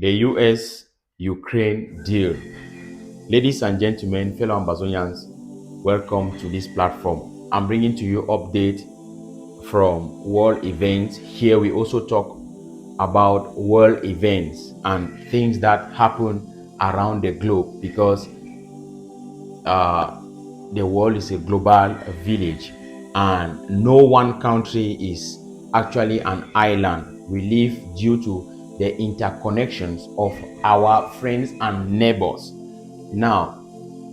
the US-Ukraine deal. Ladies and gentlemen, fellow Ambazonians, welcome to this platform. I'm bringing to you update from world events. Here we also talk about world events and things that happen around the globe, because the world is a global village and no one country is actually an island. We live due to the interconnections of our friends and neighbors. Now,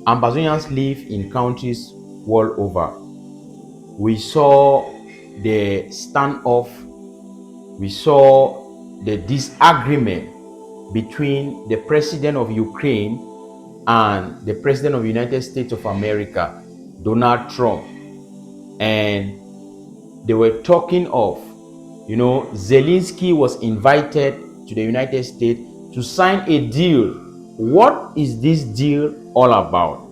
Ambazonians live in countries world over. We saw the standoff, we saw the disagreement between the president of Ukraine and the president of the United States of America, Donald Trump. And they were talking of, Zelensky was invited to the United States to sign a deal. What is this deal all about?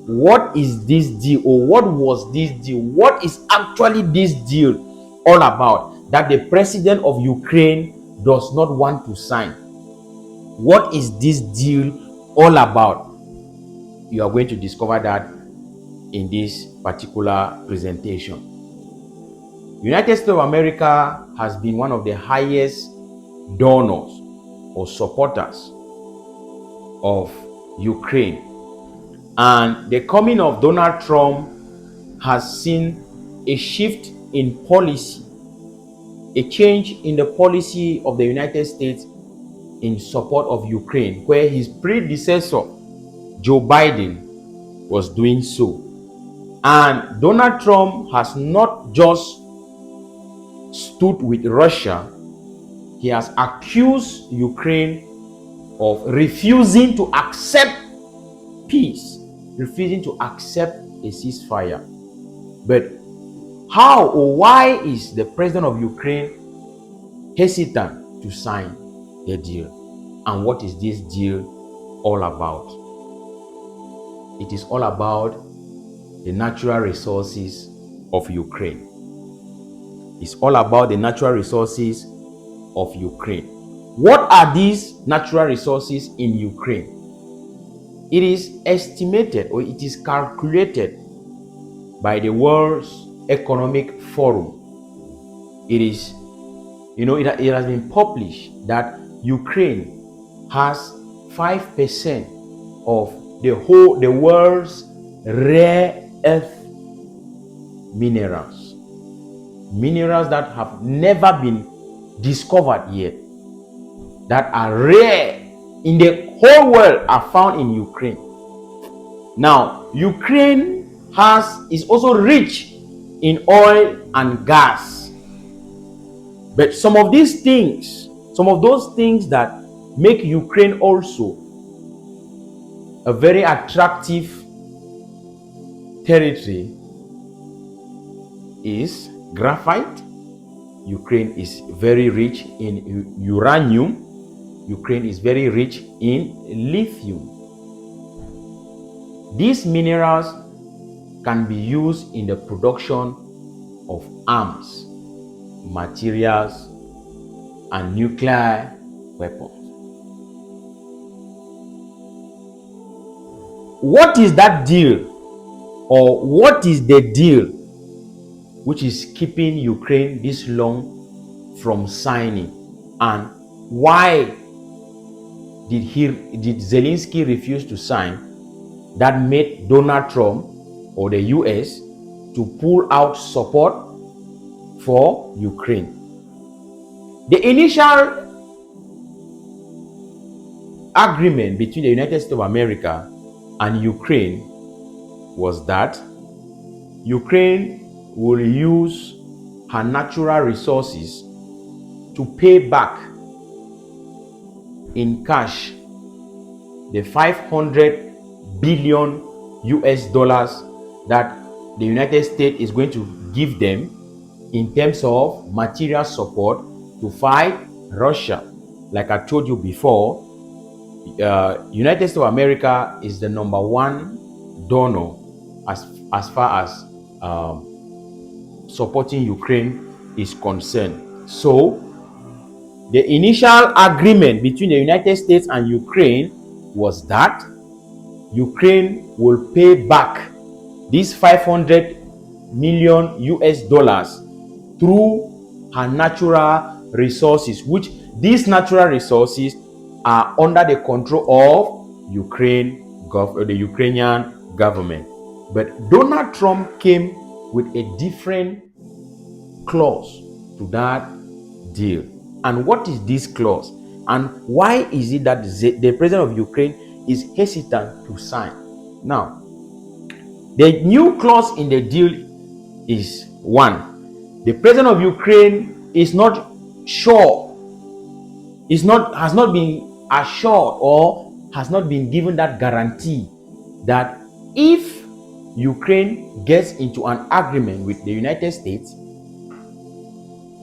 What is this deal, or what was this deal? What is actually this deal all about that the president of Ukraine does not want to sign? What is this deal all about? You are going to discover that in this particular presentation. United States of America has been one of the highest donors or supporters of Ukraine. And the coming of Donald Trump has seen a shift in policy, a change in the policy of the United States in support of Ukraine, where his predecessor, Joe Biden, was doing so. And Donald Trump has not just stood with Russia, he has accused Ukraine of refusing to accept peace, refusing to accept a ceasefire. But how or why is the president of Ukraine hesitant to sign the deal? And what is this deal all about? It is all about the natural resources of Ukraine. It's all about the natural resources of Ukraine. What are these natural resources in Ukraine? It is estimated, or it is calculated by the World's Economic Forum. It is, it has been published that Ukraine has 5% of the world's rare earth minerals that have never been discovered yet, that are rare in the whole world, are found in Ukraine. Now, Ukraine is also rich in oil and gas. But some of those things that make Ukraine also a very attractive territory is graphite. Ukraine is very rich in uranium. Ukraine is very rich in lithium. These minerals can be used in the production of arms, materials, and nuclear weapons. What is that deal, or what is the deal which is keeping Ukraine this long from signing? And why did Zelensky refuse to sign, that made Donald Trump or the US to pull out support for Ukraine? The initial agreement between the United States of America and Ukraine was that Ukraine will use her natural resources to pay back in cash the 500 billion US dollars that the United States is going to give them in terms of material support to fight Russia. Like I told you before, United States of America is the #1 donor as far as supporting Ukraine is concerned. So The initial agreement between the United States and Ukraine was that Ukraine will pay back these 500 million US dollars through her natural resources, which these natural resources are under the control of the Ukrainian government. But Donald Trump came with a different clause to that deal. And what is this clause? And why is it that the president of Ukraine is hesitant to sign? Now, the new clause in the deal is one: the president of Ukraine is not sure, has not been assured or has not been given that guarantee that if Ukraine gets into an agreement with the United States,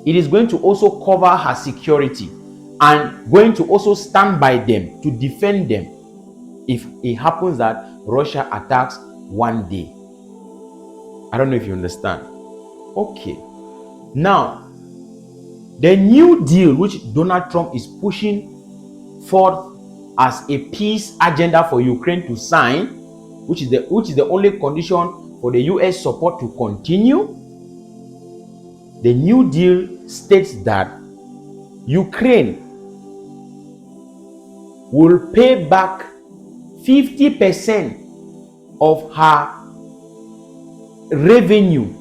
it is going to also cover her security and going to also stand by them to defend them if it happens that Russia attacks one day. I don't know if you understand. Okay. Now, the new deal which Donald Trump is pushing forth as a peace agenda for Ukraine to sign, which is the only condition for the US support to continue. The new deal states that Ukraine will pay back 50% of her revenue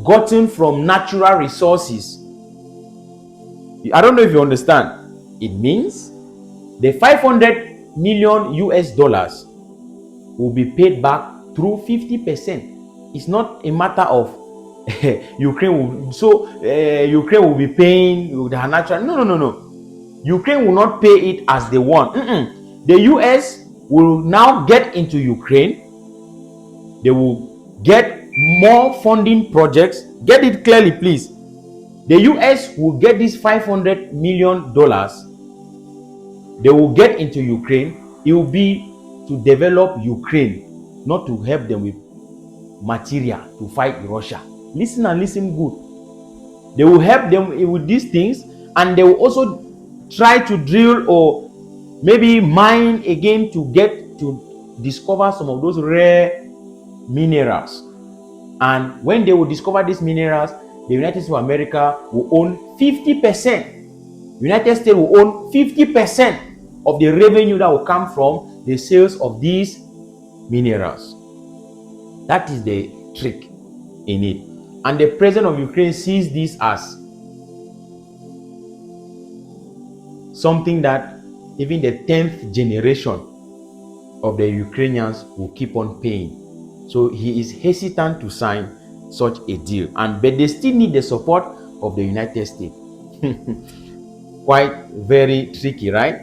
gotten from natural resources. I don't know if you understand. It means the 500 million US dollars will be paid back through 50%. It's not a matter of Ukraine will be paying with her natural. No. Ukraine will not pay it as they want. The US will now get into Ukraine. They will get more funding projects. Get it clearly, please. The US will get this $500 million. They will get into Ukraine. It will be to develop Ukraine, not to help them with material to fight Russia. Listen and listen good. They will help them with these things, and they will also try to drill or maybe mine again to get to discover some of those rare minerals. And when they will discover these minerals, the United States of America will own 50%. United States will own 50% of the revenue that will come from the sales of these minerals. That is the trick in it. And the president of Ukraine sees this as something that even the 10th generation of the Ukrainians will keep on paying. So he is hesitant to sign such a deal. But they still need the support of the United States. Quite very tricky, right?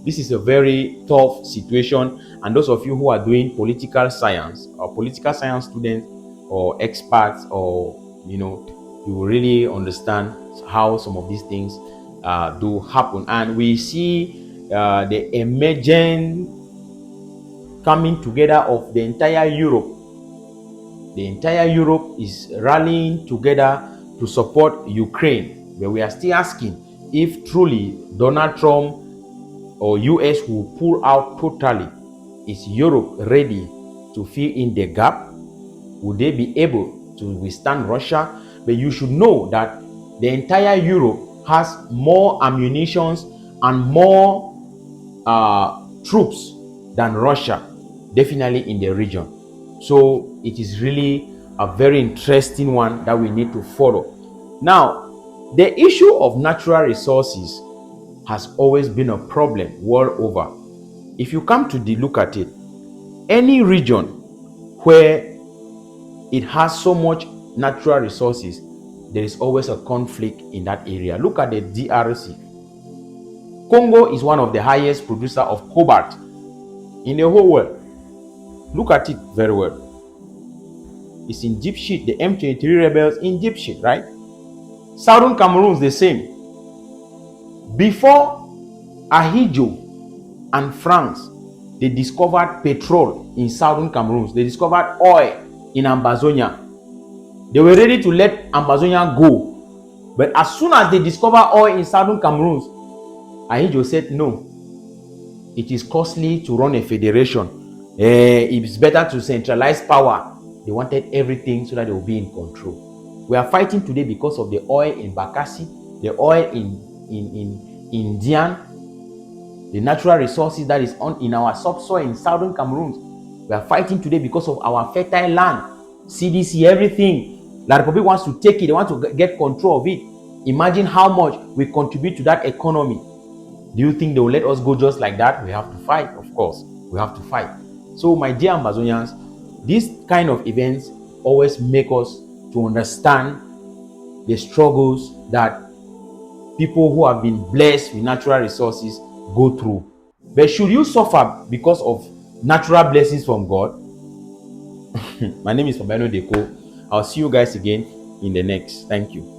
This is a very tough situation. And those of you who are doing political science or political science students or experts, or you will really understand how some of these things do happen. And we see the emergent coming together of the entire Europe. The entire Europe is rallying together to support Ukraine. But we are still asking if truly Donald Trump or US will pull out totally. Is Europe ready to fill in the gap? Would they be able to withstand Russia? But you should know that the entire Europe has more ammunition and more troops than Russia, definitely in the region. So it is really a very interesting one that we need to follow. Now, the issue of natural resources has always been a problem world over. If you come to look at it, any region where it has so much natural resources, there is always a conflict in that area. Look at the DRC. Congo is one of the highest producer of cobalt in the whole world. Look at it very well. It's in deep shit. The M23 rebels in deep shit, right? Southern Cameroon is the same. Before Ahidjo and France, they discovered petrol in Southern Cameroon. They discovered oil in Ambazonia. They were ready to let Ambazonia go But as soon as they discover oil in southern Cameroon, Ahidjo said, no, it is costly to run a federation. It's better to centralize power. They wanted everything so that they will be in control. We are fighting today because of the oil in Bakassi, the oil in Indian, the natural resources that is in our subsoil in southern Cameroon. We are fighting today because of our fertile land, CDC, everything. La Republic wants to take it. They want to get control of it. Imagine how much we contribute to that economy. Do you think they will let us go just like that? We have to fight, of course. We have to fight. So, my dear Ambazonians, these kind of events always make us to understand the struggles that people who have been blessed with natural resources go through. But should you suffer because of natural blessings from God? My name is Fabiano Deco. I'll see you guys again in the next. Thank you.